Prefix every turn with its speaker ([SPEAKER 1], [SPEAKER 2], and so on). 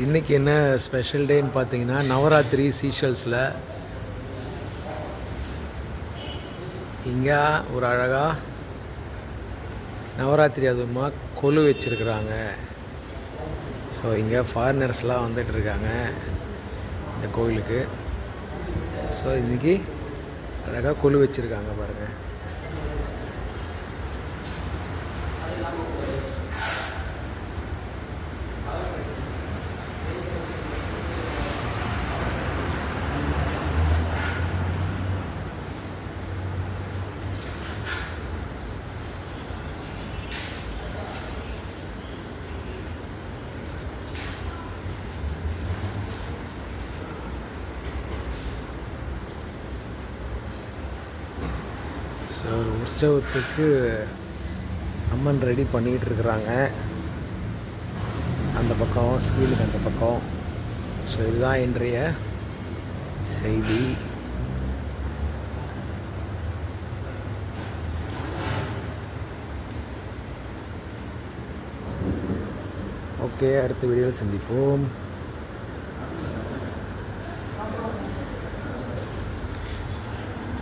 [SPEAKER 1] இன்றைக்கி என்ன ஸ்பெஷல் டேன்னு பார்த்தீங்கன்னா நவராத்திரி சீஷல்ஸில் இங்கே ஒரு அழகாக நவராத்திரி அதுவுமா கொலு வச்சுருக்குறாங்க. ஸோ இங்கே ஃபாரினர்ஸ்லாம் வந்துட்டுருக்காங்க இந்த கோவிலுக்கு. ஸோ இன்றைக்கி அழகாக கொலு வச்சுருக்காங்க பாருங்கள். ஸோ உற்சவத்துக்கு அம்மன் ரெடி பண்ணிக்கிட்டு இருக்கிறாங்க. அந்த பக்கம் ஸ்கீலுக்கு அந்த பக்கம். ஸோ இதுதான் இன்றைய செய்தி. ஓகே, அடுத்த வீடியோவில் சந்திப்போம்.